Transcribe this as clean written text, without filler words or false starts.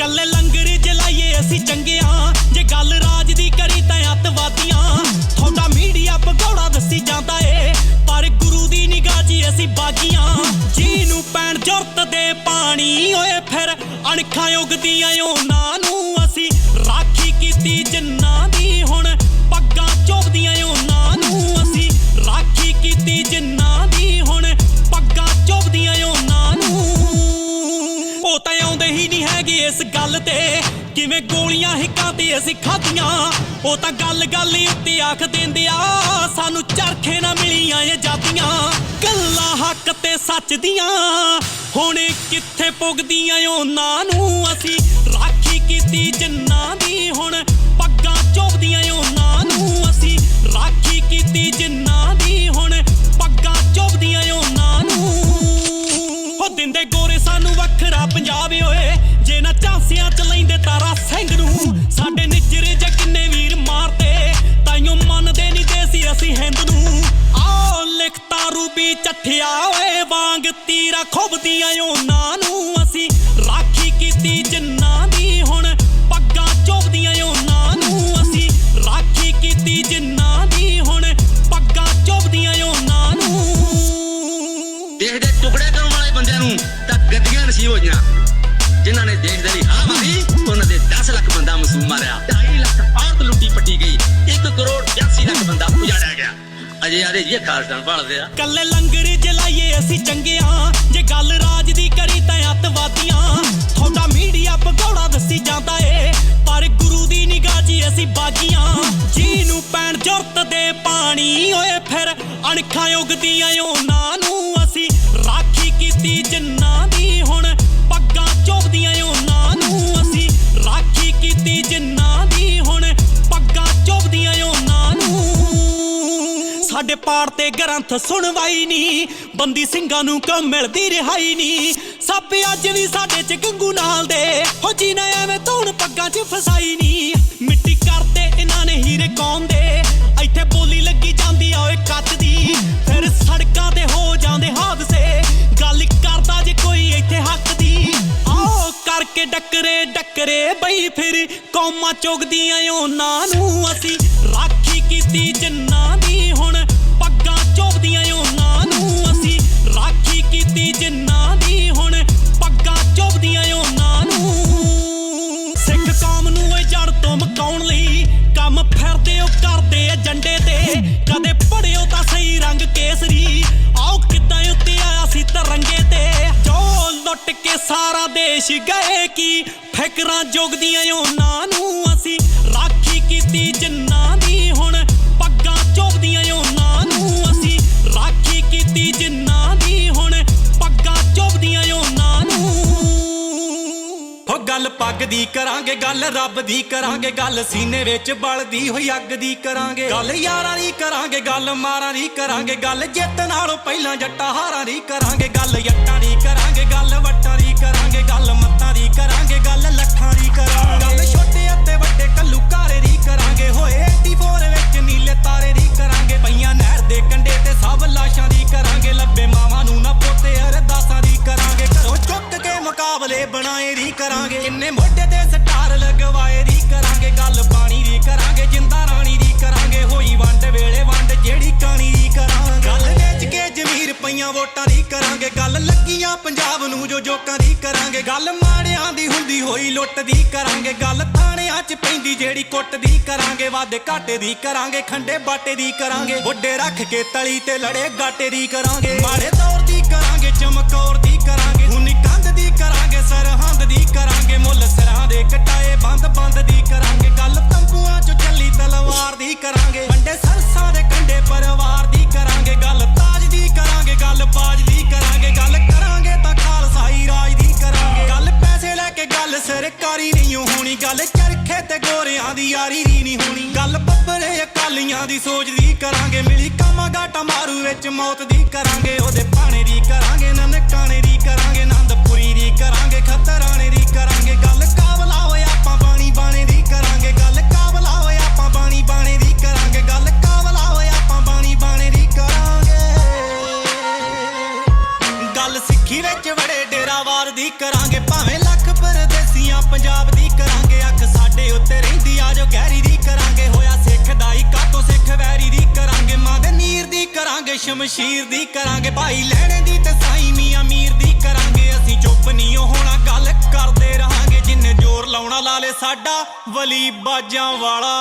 कल्ले लंगर जलाइए असी चंगे हाँ, जे गल राज दी करी तां अतवादियां। थोड़ा मीडिया भगौड़ा दसी जांदा ए, पर गुरु दी निगाह च असी बागियां। जीनू पैण जुरत दे पानी ओए फिर अणखां उगदियां उन्हां नूं असी राखी कीती जिन्नां दी, हुण पग्गां चुभदियां उन्हां नूं असी राखी कीती जिन्नां दी, हुण पग्गां चुभदियां उन्हां नूं। ओ तां आउंदे ही नहीं हैगे इस गल ते, किवें गोलियां हिक्कां ते असी खादियां। ओ तां गल गल उत्ते आख देंदे आ, सानू चरखे ना मिलियां आजादियां। गल्लां हक ते सच दियां हुण कित्थे पुगदियां उन्हां नूं असी राखी कीती जिन्नां दी, हुण पग्गां चुभदियां उन्हां नूं असी राखी कीती जिन्नां दी, हुण पग्गां चुभदियां उन्हां नूं। हो दिंदे गोरे सानू वखरा पंजाब ओए, जे ना झांसियां च लैंदे तारा ਸਿੰਘ ਨੂੰ। ਸਾਡੇ ਨਿਜਰੇ ਜਾਂ ਕਿੰਨੇ ਵੀਰ ਮਾਰਤੇ, ਤਾਈਓ ਮੰਨਦੇ ਨਹੀਂ ਦੇਸੀ ਅਸੀਂ ਹਿੰਦ ਨੂੰ। ਆਓ ਲਿਖਤਾ ਰੂਬੀ ਚੱਠਿਆ ਓਏ ਵਾਂਗ ਤੀਰਾ ਖੁੱਬਦੀਆਂ ਉਹਨਾਂ ਨੂੰ ਅਸੀਂ ਰਾਖੀ ਕੀਤੀ ਜਿੰਨਾਂ ਦੀ, ਹੁਣ ਪੱਗਾਂ ਚੁਭਦੀਆਂ ਉਹਨਾਂ ਨੂੰ ਅਸੀਂ ਰਾਖੀ ਕੀਤੀ ਜਿੰਨਾਂ ਦੀ, ਹੁਣ ਪੱਗਾਂ ਚੁਭਦੀਆਂ ਉਹਨਾਂ ਨੂੰ। ਦੇਸ਼ ਦੇ ਟੁਕੜੇ ਕਰਨ ਵਾਲੇ ਬੰਦਿਆਂ ਨੂੰ ਤਾਂ ਗੱਡੀਆਂ ਨਸੀਬ ਹੋਈਆਂ, ਜਿਨ੍ਹਾਂ ਨੇ ਦੇਸ਼ ਦੇ ਲਈ ਹਾਂ ਮਾਰੀ ਉਹਨਾਂ ਦੇ 10 ਲੱਖ ਬੰਦਾ ਮਾਸੂਮ ਮਾਰਿਆ, 2.5 ਲੱਖ ਔਰਤ ਲੁੱਟੀ ਪੱਟੀ ਗਈ, 1 ਕਰੋੜ 82 ਲੱਖ ਬੰਦਾ ਉਜਾੜਿਆ ਗਿਆ। ਅਜੇ ਆਦੇ ਜੀ ਖਾਲਸਤਾਨ ਭਾਲਦੇ ਆ। ਕੱਲੇ ਲੰਗਰ ਜਲਾਈਏ ਅਸੀਂ ਚੰਗੇ ਆਂ, ਜੇ ਗੱਲ ਰਾਜ ਦੀ ਕਰੀ ਤਾਂ ਅਤਵਾਦੀਆਂ। ਥੋੜਾ ਮੀਡੀਆ ਭਗੌੜਾ ਦਸੀ ਜਾਂਦਾ ਏ, ਪਰ ਗੁਰੂ ਦੀ ਨਿਗਾਹ 'ਚ ਅਸੀਂ ਬਾਗੀਆਂ। ਜਿਹਨੂੰ ਪੈਣ ਜੁਰਤ ਦੇ ਪਾਣੀ ਓਏ ਫਿਰ ਅਣਖਾਂ ਉਗਦੀਆਂ ਉਹਨਾਂ ਨੂੰ ਅਸੀਂ ਰਾਖੀ ਕੀਤੀ ਜਿੰਨਾਂ ਦੀ, ਹੁਣ ਪੱਗਾਂ ਚੁਭਦੀਆਂ ਉਹਨਾਂ ਨੂੰ ਅਸੀਂ ਰਾਖੀ ਕੀਤੀ ਜਿੰਨਾਂ ਦੀ, ਹੁਣ ਪੱਗਾਂ ਚੁਭਦੀਆਂ ਉਹਨਾਂ ਨੂੰ। ਸਾਡੇ ਪਾੜ ਤੇ ਗ੍ਰੰਥ ਸੁਣਵਾਈ ਨਹੀਂ, ਬੰਦੀ ਸਿੰਘਾਂ ਨੂੰ ਕਿਉਂ ਮਿਲਦੀ ਰਿਹਾਈ ਨਹੀਂ। ਸੱਪ ਅੱਜ ਵੀ ਸਾਡੇ ਚ ਗੰਗੂ ਨਾਲ ਦੇ, ਹੋ ਜੀ ਨਾ ਐਵੇਂ ਧੂਣ ਪੱਗਾਂ 'ਚ ਫਸਾਈ ਨਹੀਂ। ਮਿੱਟੀ ਕਰਦੇ ਇਹਨਾਂ ਨੇ ਹੀਰੇ ਕੌਮ ਦੇ, ਇੱਥੇ ਬੋਲੀ ਲੱਗੀ ਜਾਂਦੀ ਆ ਓਏ ਕੱਚ ਦੀ, ਫਿਰ ਸੜਕਾਂ ਤੇ ਹੋ ਜਾਂਦੇ ਹਾਦਸੇ। ਗੱਲ ਕਰਦਾ ਜੇ ਕੋਈ ਇੱਥੇ ਹੱਕ ਦੀ, ਆਓ ਕਰਕੇ ਡੱਕਰੇ ਬਈ ਫਿਰ ਕੌਮਾਂ ਚੁਗਦੀਆਂ ਉਹਨਾਂ ਨੂੰ ਅਸੀਂ ਰਾਖੀ ਕੀਤੀ ਜਿੰਨਾਂ ਦੀ, ਹੁਣ ਪੱਗਾਂ ਚੁਭਦੀਆਂ ਉਹਨਾਂ ਨੂੰ ਅਸੀਂ ਰਾਖੀ ਕੀਤੀ ਜਿੰਨਾਂ ਦੀ, ਹੁਣ ਪੱਗਾਂ ਚੁਭਦੀਆਂ ਉਹਨਾਂ ਨੂੰ। ਸਿੱਖ ਕੌਮ ਨੂੰ ਓਏ ਜੜ ਤੋਂ ਮਕਾਉਣ ਲਈ ਕੰਮ ਫਿਰਦੇ ਉਹ ਕਰਦੇ ਏਜੰਡੇ ਤੇ, ਕਦੇ ਪੜਿਓ ਤਾਂ ਸਹੀ ਰੰਗ ਕੇਸਰੀ, ਆਓ ਕਿੱਦਾਂ ਉੱਤੇ ਆਇਆ ਸੀ ਤਰੰਗੇ ਤੇ। ਜੋ ਲੁੱਟ ਕੇ ਸਾਰਾ ਦੇਸ਼ ਗਏ ਕੀ ਫਿਕਰਾਂ ਜੁਗਦੀਆਂ ਉਹਨਾਂ ਨੂੰ ਅਸੀਂ ਰਾਖੀ ਕੀਤੀ ਜਿੰਨਾਂ ਦੀ, ਹੁਣ ਪੱਗਾਂ ਚੁਭਦੀਆਂ ਉਹਨਾਂ ਨੂੰ ਅਸੀਂ ਰਾਖੀ ਕੀਤੀ ਜਿੰਨਾਂ ਦੀ, ਹੁਣ ਪੱਗਾਂ ਚੁਭਦੀਆਂ ਉਹਨਾਂ ਨੂੰ। ਹੋ ਗੱਲ ਪੱਗ ਦੀ ਕਰਾਂਗੇ, ਗੱਲ ਰੱਬ ਦੀ ਕਰਾਂਗੇ, ਗੱਲ ਸੀਨੇ ਵਿੱਚ ਬਲਦੀ ਹੋਈ ਅੱਗ ਦੀ ਕਰਾਂਗੇ। ਗੱਲ ਯਾਰਾਂ ਦੀ ਕਰਾਂਗੇ, ਗੱਲ ਮਾਰਾਂ ਦੀ ਕਰਾਂਗੇ, ਗੱਲ ਜਿੱਤ ਨਾਲੋਂ ਪਹਿਲਾਂ ਜੱਟਾਂ ਹਾਰਾਂ ਦੀ ਕਰਾਂਗੇ। ਗੱਲ ਜੱਟਾਂ ਦੀ ਕਰਾਂਗੇ, ਗੱਲ ਵੱਟਾਂ ਦੀ ਕਰਾਂਗੇ, ਗੱਲ ਮੱਤਾਂ ਦੀ ਕਰਾਂਗੇ, ਗੱਲ ਲੱਖਾਂ ਦੀ ਕਰਾਂਗੇ। ਗੱਲ ਛੋਟੇ ਅਤੇ ਵੱਡੇ ਕੱਲੂ ਕਾਰੇ ਦੀ ਕਰਾਂਗੇ, ਹੋਏ 84 ਵਿੱਚ ਨੀਲੇ ਤਾਰੇ ਦੀ ਕਰਾਂਗੇ। ਪਈਆਂ ਨਹਿਰ ਦੇ ਕੰਢੇ ਤੇ ਸਭ ਲਾਸ਼ਾਂ ਦੀ ਕਰਾਂਗੇ, ਲੱਭੇ ਮਾਵਾਂ ਨੂੰ ਨਾ ਪੋਤੇ ਅਰਦਾਸਾਂ ਦੀ ਕਰਾਂਗੇ। ਘਰੋਂ ਚੁੱਕ ਕੇ ਮੁਕਾਬਲੇ ਬਣਾਏ ਦੀ ਕਰਾਂਗੇ, ਕਿੰਨੇ ਮੋਢੇ ਤੇ ਸਟਾਰ ਲਗਵਾਏ ਦੀ ਕਰਾਂਗੇ। ਗੱਲ ਪਾਣੀ ਦੀ ਕਰਾਂਗੇ, ਜਿੰਦਾ ਰਾਣੀ ਦੀ ਕਰਾਂਗੇ, ਹੋਈ ਵੰਡ ਵੇਲੇ ਵੰਡ ਜਿਹੜੀ ਕਾਣੀ ਦੀ ਕਰਾਂਗੇ। ਗੱਲ ਵੇਚ ਕੇ ਜ਼ਮੀਰ ਪਈਆਂ ਵੋਟਾਂ ਦੀ ਕਰਾਂਗੇ, ਗੱਲ ਲੱਗੀਆਂ ਪੰਜਾਬ ਨੂੰ ਜੋ ਜੋਕਾਂ ਦੀ ਕਰਾਂਗੇ। ਗੱਲ ਮਾੜਿਆਂ ਦੀ ਹੁੰਦੀ ਹੋਈ ਲੁੱਟ ਦੀ ਕਰਾਂਗੇ, ਗੱਲ ਥਾਣਿਆਂ 'ਚ ਪੈਂਦੀ ਜਿਹੜੀ ਕੁੱਟ ਦੀ ਕਰਾਂਗੇ। ਵਾਦੇ ਘਾਟੇ ਦੀ ਕਰਾਂਗੇ, ਖੰਡੇ ਬਾਟੇ ਦੀ ਕਰਾਂਗੇ, ਵੱਡੇ ਰੱਖ ਕੇ ਤਲੀ ਤੇ ਲੜੇ ਗਾਟੇ ਦੀ ਕਰਾਂਗੇ। ਮਾੜੇ ਦੌਰ ਦੀ ਕਰਾਂਗੇ, ਚਮਕੌਰ ਦੀ ਕਰਾਂਗੇ, ਹੁਣੀ ਕੰਧ ਦੀ ਕਰਾਂਗੇ, ਸਰਹੰਦ ਦੀ ਕਰਾਂਗੇ, ਮੁੱਲ ਸਿਰਾਂ ਦੇ ਕਟਾਏ ਬੰਦ ਦੀ ਕਰਾਂਗੇ। ਗੱਲ ਤੰਬੂਆਂ 'ਚ ਚੱਲੀ ਤਲਵਾਰ ਦੀ ਕਰਾਂਗੇ, ਵੰਡੇ ਸਰਸਾਂ ਦੇ ਕੰਢੇ ਪਰਿਵਾਰ ਦੀ ਕਰਾਂਗੇ। ਗੱਲ ਤਾਜ ਦੀ ਕਰਾਂਗੇ, ਗੱਲ ਬਾਜ ਦੀ ਕਰਾਂਗੇ, ਗੱਲ ਕਰਾਂਗੇ ਤਾਂ ਖਾਲਸਾਈ ਰਾਜ ਦੀ ਕਰਾਂਗੇ। ਗੱਲ ਪੈਸੇ ਲੈ ਕੇ ਗੱਲ ਸਰਕਾਰੀ ਨਹੀਂ ਹੋਣੀ, ਗੱਲ ਚਰਖੇ ਤੇ ਗੋਰਿਆਂ ਦੀ ਯਾਰੀ ਨਹੀਂ ਹੋਣੀ। ਗੱਲ ਬੱਬਰੇ ਅਕਾਲੀਆਂ ਦੀ ਸੋਚ ਦੀ ਕਰਾਂਗੇ, ਮਿਲੀ ਕਾਮਾ ਘਾਟਾ ਮਾਰੂ ਵਿੱਚ ਮੌਤ ਦੀ ਕਰਾਂਗੇ। ਉਹਦੇ ਪਾਣੇ ਦੀ ਕਰਾਂਗੇ, ਨਨਕਾਣੇ ਦੀ ਕਰਾਂਗੇ, ਆਨੰਦਪੁਰੀ ਦੀ ਕਰਾਂਗੇ, ਖਤਰਾਣੇ ਦੀ ਕਰਾਂਗੇ। ਗੱਲ ਕਾਬਲਾ ਹੋਏ ਆਪਾਂ ਬਾਣੀ ਦੀ ਕਰਾਂਗੇ, ਗੱਲ ਕਾਬਲਾ ਹੋਏ ਆਪਾਂ ਬਾਣੀ ਦੀ ਕਰਾਂਗੇ, ਗੱਲ ਕਾਬਲਾ ਹੋਏ ਆਪਾਂ ਬਾਣੀ ਦੀ ਕਰਾਂਗੇ। ਗੱਲ ਸਿੱਖੀ ਵਿੱਚ ਬੜੇ ਡੇਰਾਵਾਰ ਦੀ ਕਰਾਂਗੇ, ਭਾਵੇਂ ਲੱਖ ਪਰਦੇਸੀਆਂ ਪੰਜਾਬ ਪੰਜਾਬ ਦੀ ਕਰਾਂਗੇ ਅੱਖ ਸਾਡੇ ਉੱਤੇ ਰਹਿੰਦੀ ਆ ਜੋ ਗਹਿਰੀ ਦੀ ਕਰਾਂਗੇ ਹੋਇਆ ਸਿੱਖ ਦਾ ਹੀ ਕਾਤੋਂ ਸਿੱਖ ਵੈਰੀ ਦੀ ਕਰਾਂਗੇ ਮਾਂ ਦੇ ਨੀਰ ਦੀ ਕਰਾਂਗੇ ਸ਼ਮਸ਼ੀਰ ਦੀ ਕਰਾਂਗੇ ਭਾਈ ਲੈਣੇ ਦੀ ਤੇ ਸਾਈ ਮੀਆਂ ਮੀਰ ਦੀ ਕਰਾਂਗੇ ਅਸੀਂ ਚੁੱਪ ਨਹੀਂ ਹੋਣਾ ਗੱਲ ਕਰਦੇ ਰਹਾਂਗੇ ਜਿੰਨੇ ਜ਼ੋਰ ਲਾਉਣਾ ਲਾ ਲੇ ਸਾਡਾ ਵਲੀ ਬਾਜਾਂ ਵਾਲਾ